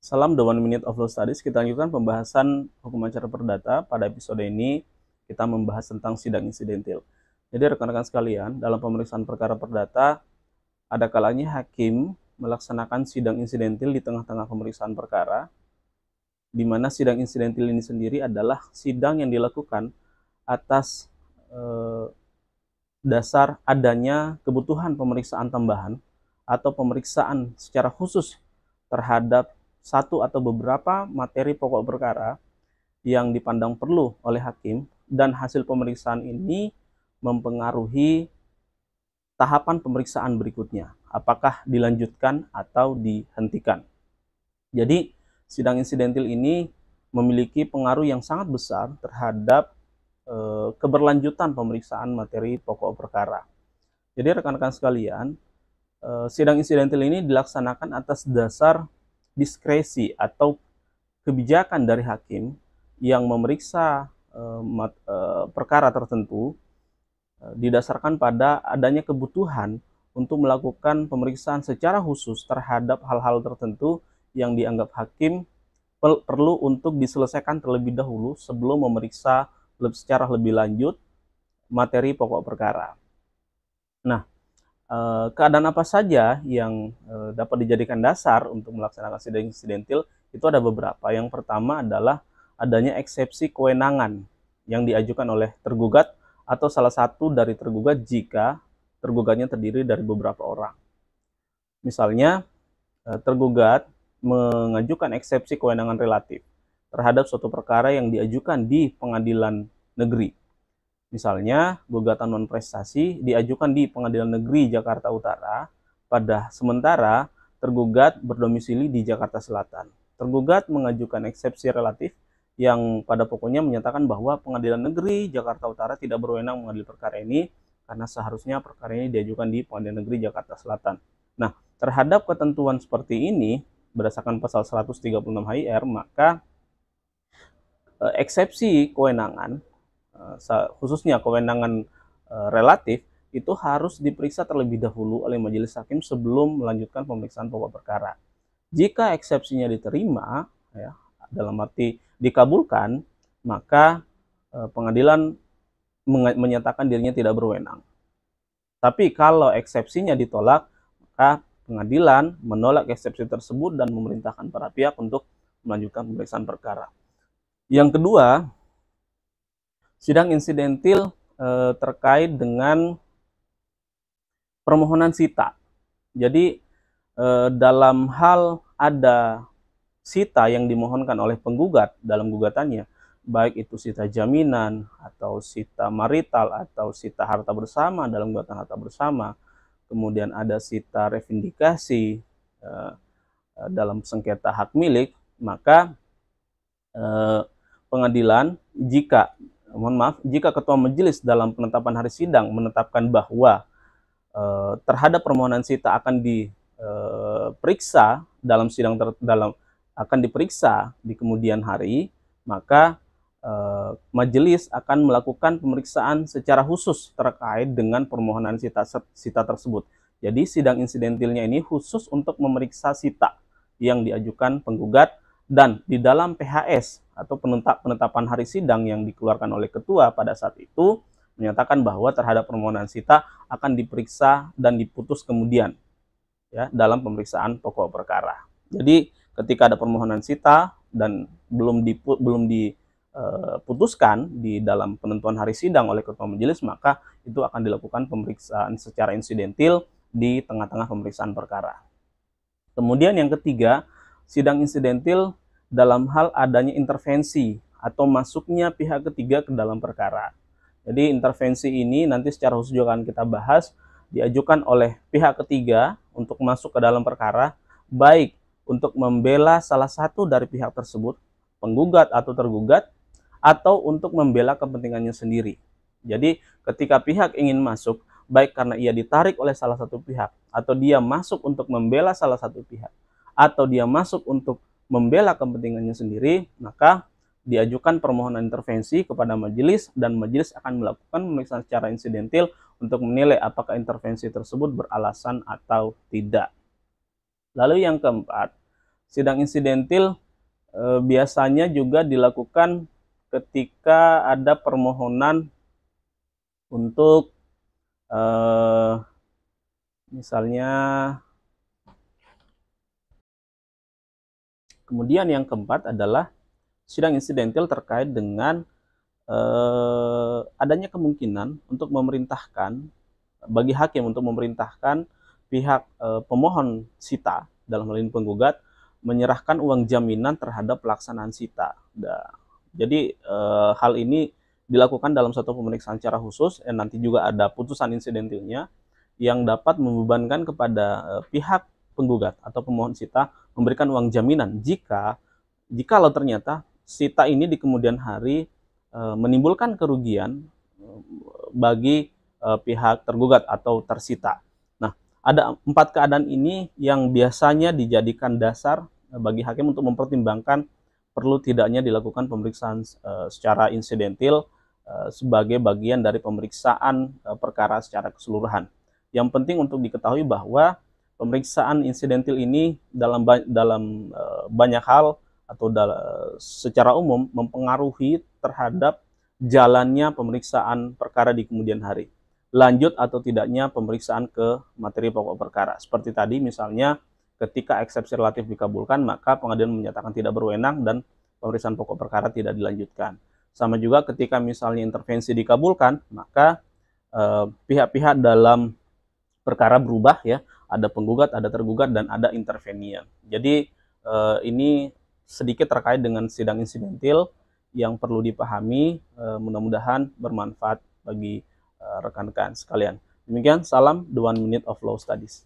Salam The 1 Minute of Law Studies. Kita lanjutkan pembahasan hukum acara perdata. Pada episode ini kita membahas tentang sidang insidentil. Jadi rekan-rekan sekalian, dalam pemeriksaan perkara perdata, ada kalanya hakim melaksanakan sidang insidentil di tengah-tengah pemeriksaan perkara, di mana sidang insidentil ini sendiri adalah sidang yang dilakukan atas dasar adanya kebutuhan pemeriksaan tambahan atau pemeriksaan secara khusus terhadap satu atau beberapa materi pokok perkara yang dipandang perlu oleh hakim, dan hasil pemeriksaan ini mempengaruhi tahapan pemeriksaan berikutnya, apakah dilanjutkan atau dihentikan. Jadi sidang insidentil ini memiliki pengaruh yang sangat besar terhadap keberlanjutan pemeriksaan materi pokok perkara. Jadi rekan-rekan sekalian, sidang insidentil ini dilaksanakan atas dasar diskresi atau kebijakan dari hakim yang memeriksa perkara tertentu didasarkan pada adanya kebutuhan untuk melakukan pemeriksaan secara khusus terhadap hal-hal tertentu yang dianggap hakim perlu untuk diselesaikan terlebih dahulu sebelum memeriksa secara lebih lanjut materi pokok perkara. Nah, keadaan apa saja yang dapat dijadikan dasar untuk melaksanakan sidang insidentil itu ada beberapa. Yang pertama adalah adanya eksepsi kewenangan yang diajukan oleh tergugat atau salah satu dari tergugat jika tergugatnya terdiri dari beberapa orang. Misalnya, tergugat mengajukan eksepsi kewenangan relatif terhadap suatu perkara yang diajukan di pengadilan negeri. Misalnya, gugatan non-prestasi diajukan di Pengadilan Negeri Jakarta Utara, sementara tergugat berdomisili di Jakarta Selatan. Tergugat mengajukan eksepsi relatif yang pada pokoknya menyatakan bahwa Pengadilan Negeri Jakarta Utara tidak berwenang mengadili perkara ini karena seharusnya perkara ini diajukan di Pengadilan Negeri Jakarta Selatan. Nah, terhadap ketentuan seperti ini, berdasarkan pasal 136 HIR, maka eksepsi kewenangan, khususnya kewenangan relatif, itu harus diperiksa terlebih dahulu oleh majelis hakim sebelum melanjutkan pemeriksaan pokok perkara. Jika eksepsinya diterima, ya, dalam arti dikabulkan, maka pengadilan menyatakan dirinya tidak berwenang. Tapi kalau eksepsinya ditolak, maka pengadilan menolak eksepsi tersebut dan memerintahkan para pihak untuk melanjutkan pemeriksaan perkara. Yang kedua, sidang insidentil terkait dengan permohonan sita. Jadi dalam hal ada sita yang dimohonkan oleh penggugat dalam gugatannya, baik itu sita jaminan atau sita marital atau sita harta bersama dalam gugatan harta bersama, kemudian ada sita revindikasi dalam sengketa hak milik, maka pengadilan jika ketua majelis dalam penetapan hari sidang menetapkan bahwa terhadap permohonan sita akan diperiksa dalam sidang akan diperiksa di kemudian hari, maka majelis akan melakukan pemeriksaan secara khusus terkait dengan permohonan sita tersebut. Jadi sidang insidentilnya ini khusus untuk memeriksa sita yang diajukan penggugat, dan di dalam PHS atau penetapan hari sidang yang dikeluarkan oleh ketua pada saat itu menyatakan bahwa terhadap permohonan sita akan diperiksa dan diputus kemudian, ya, dalam pemeriksaan pokok perkara. Jadi ketika ada permohonan sita dan belum diputuskan di dalam penentuan hari sidang oleh ketua majelis, maka itu akan dilakukan pemeriksaan secara insidentil di tengah-tengah pemeriksaan perkara. Kemudian yang ketiga, sidang insidentil dalam hal adanya intervensi atau masuknya pihak ketiga ke dalam perkara. Jadi intervensi ini nanti secara khusus juga akan kita bahas, diajukan oleh pihak ketiga untuk masuk ke dalam perkara, baik untuk membela salah satu dari pihak tersebut, penggugat atau tergugat, atau untuk membela kepentingannya sendiri. Jadi ketika pihak ingin masuk, baik karena ia ditarik oleh salah satu pihak, atau dia masuk untuk membela salah satu pihak, atau dia masuk untuk membela kepentingannya sendiri, maka diajukan permohonan intervensi kepada majelis, dan majelis akan melakukan pemeriksaan secara insidentil untuk menilai apakah intervensi tersebut beralasan atau tidak. Lalu yang keempat, Sidang insidentil biasanya juga dilakukan ketika ada permohonan untuk misalnya. Kemudian yang keempat adalah sidang insidentil terkait dengan adanya kemungkinan untuk memerintahkan, bagi hakim untuk memerintahkan pihak pemohon sita, dalam hal ini penggugat, menyerahkan uang jaminan terhadap pelaksanaan sita. Jadi hal ini dilakukan dalam satu pemeriksaan secara khusus, nanti juga ada putusan insidentilnya yang dapat membebankan kepada pihak penggugat atau pemohon sita memberikan uang jaminan jikalau ternyata sita ini di kemudian hari menimbulkan kerugian bagi pihak tergugat atau tersita. Nah, ada 4 keadaan ini yang biasanya dijadikan dasar bagi hakim untuk mempertimbangkan perlu tidaknya dilakukan pemeriksaan secara insidentil sebagai bagian dari pemeriksaan perkara secara keseluruhan. Yang penting untuk diketahui bahwa pemeriksaan insidentil ini dalam banyak hal atau secara umum mempengaruhi terhadap jalannya pemeriksaan perkara di kemudian hari. Lanjut atau tidaknya pemeriksaan ke materi pokok perkara. Seperti tadi misalnya ketika eksepsi relatif dikabulkan, maka pengadilan menyatakan tidak berwenang dan pemeriksaan pokok perkara tidak dilanjutkan. Sama juga ketika misalnya intervensi dikabulkan, maka pihak-pihak dalam perkara berubah ya, ada penggugat, ada tergugat, dan ada intervenian. Jadi ini sedikit terkait dengan sidang insidentil yang perlu dipahami, mudah-mudahan bermanfaat bagi rekan-rekan sekalian. Demikian, salam The 1 Minute of Law Studies.